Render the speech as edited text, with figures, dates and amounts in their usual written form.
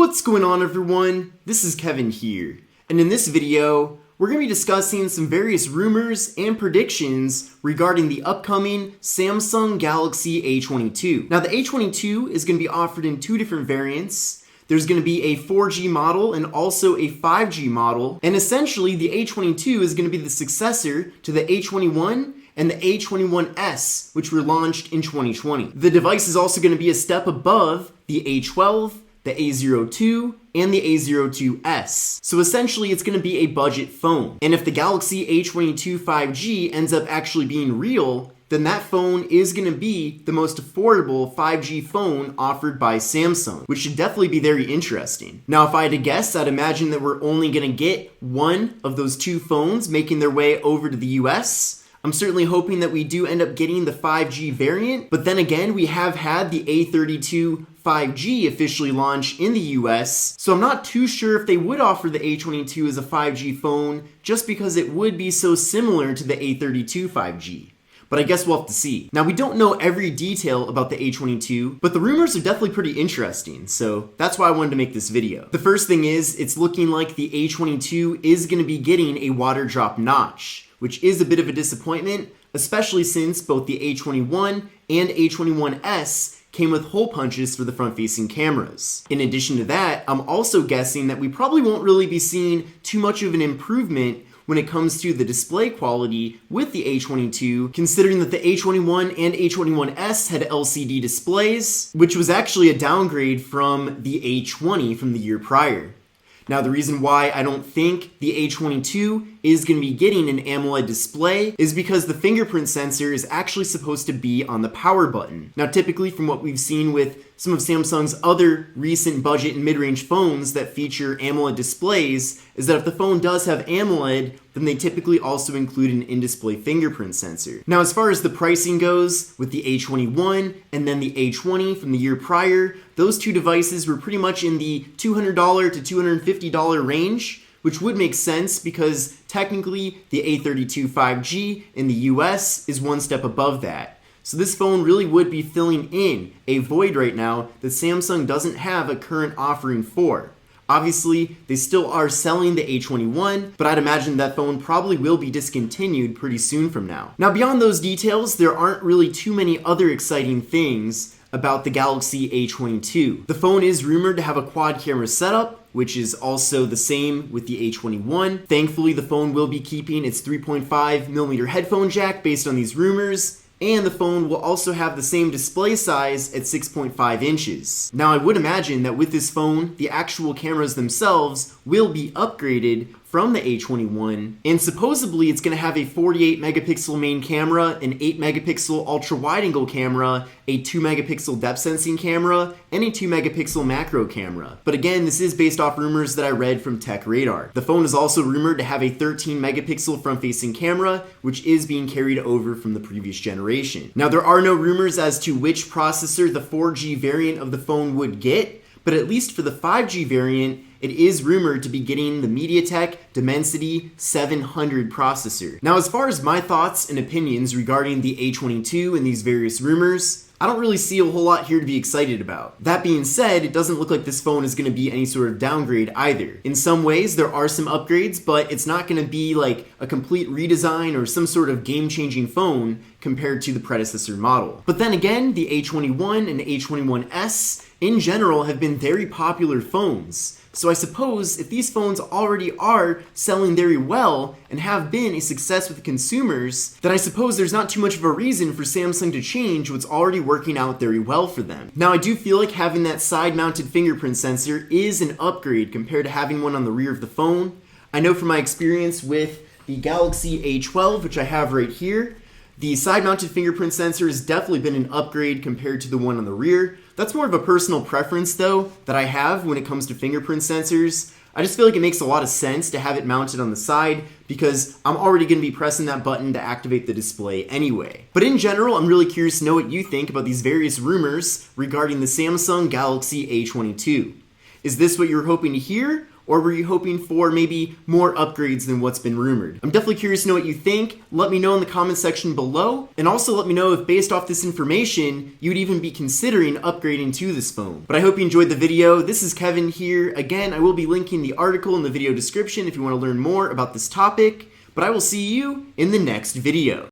What's going on, everyone? This is Kevin here, and in this video, we're going to be discussing some various rumors and predictions regarding the upcoming Samsung Galaxy A22. Now, the A22 is going to be offered in two different variants. There's going to be a 4G model and also a 5G model, and essentially the A22 is going to be the successor to the A21 and the A21s, which were launched in 2020. The device is also going to be a step above the A12, the A02, and the A02s. So essentially it's going to be a budget phone. And if the Galaxy A22 5G ends up actually being real, then that phone is going to be the most affordable 5G phone offered by Samsung, which should definitely be very interesting. Now, if I had to guess, I'd imagine that we're only going to get one of those two phones making their way over to the US. I'm certainly hoping that we do end up getting the 5G variant, but then again, we have had the A32 5G officially launch in the US, so I'm not too sure if they would offer the A22 as a 5G phone just because it would be so similar to the A32 5G. But I guess we'll have to see. Now, we don't know every detail about the A22, but the rumors are definitely pretty interesting, so that's why I wanted to make this video. The first thing is, it's looking like the A22 is going to be getting a water drop notch, which is a bit of a disappointment, especially since both the A21 and A21s came with hole punches for the front-facing cameras. In addition to that, I'm also guessing that we probably won't really be seeing too much of an improvement when it comes to the display quality with the A22, considering that the A21 and A21s had LCD displays, which was actually a downgrade from the A20 from the year prior. Now, the reason why I don't think the A22 is going to be getting an AMOLED display is because the fingerprint sensor is actually supposed to be on the power button. Now, typically from what we've seen with some of Samsung's other recent budget and mid-range phones that feature AMOLED displays is that if the phone does have AMOLED, then they typically also include an in-display fingerprint sensor. Now, as far as the pricing goes, with the A21 and then the A20 from the year prior, those two devices were pretty much in the $200 to $250 range, which would make sense because technically the A32 5G in the US is one step above that. So this phone really would be filling in a void right now that Samsung doesn't have a current offering for. Obviously, they still are selling the A21, but I'd imagine that phone probably will be discontinued pretty soon from now. Now, beyond those details, there aren't really too many other exciting things about the Galaxy A22. The phone is rumored to have a quad camera setup, which is also the same with the A21. Thankfully, the phone will be keeping its 3.5mm headphone jack based on these rumors, and the phone will also have the same display size at 6.5 inches. Now, I would imagine that with this phone, the actual cameras themselves will be upgraded from the A21, and supposedly it's going to have a 48 megapixel main camera, an 8 megapixel ultra wide angle camera, a 2 megapixel depth sensing camera, and a 2 megapixel macro camera. But again, this is based off rumors that I read from Tech Radar. The phone is also rumored to have a 13 megapixel front facing camera, which is being carried over from the previous generation. Now, there are no rumors as to which processor the 4G variant of the phone would get, but at least for the 5G variant, it is rumored to be getting the MediaTek Dimensity 700 processor. Now, as far as my thoughts and opinions regarding the A22 and these various rumors, I don't really see a whole lot here to be excited about. That being said, it doesn't look like this phone is going to be any sort of downgrade either. In some ways, there are some upgrades, but it's not going to be like a complete redesign or some sort of game-changing phone compared to the predecessor model. But then again, the A21 and A21s in general have been very popular phones. So I suppose if these phones already are selling very well and have been a success with consumers, then I suppose there's not too much of a reason for Samsung to change what's already working out very well for them. Now, I do feel like having that side-mounted fingerprint sensor is an upgrade compared to having one on the rear of the phone. I know from my experience with the Galaxy A12, which I have right here, the side-mounted fingerprint sensor has definitely been an upgrade compared to the one on the rear. That's more of a personal preference, though, that I have when it comes to fingerprint sensors. I just feel like it makes a lot of sense to have it mounted on the side because I'm already going to be pressing that button to activate the display anyway. But in general, I'm really curious to know what you think about these various rumors regarding the Samsung Galaxy A22. Is this what you were hoping to hear, or were you hoping for maybe more upgrades than what's been rumored? I'm definitely curious to know what you think. Let me know in the comment section below, and also let me know if based off this information, you'd even be considering upgrading to this phone. But I hope you enjoyed the video. This is Kevin here. Again, I will be linking the article in the video description if you want to learn more about this topic, but I will see you in the next video.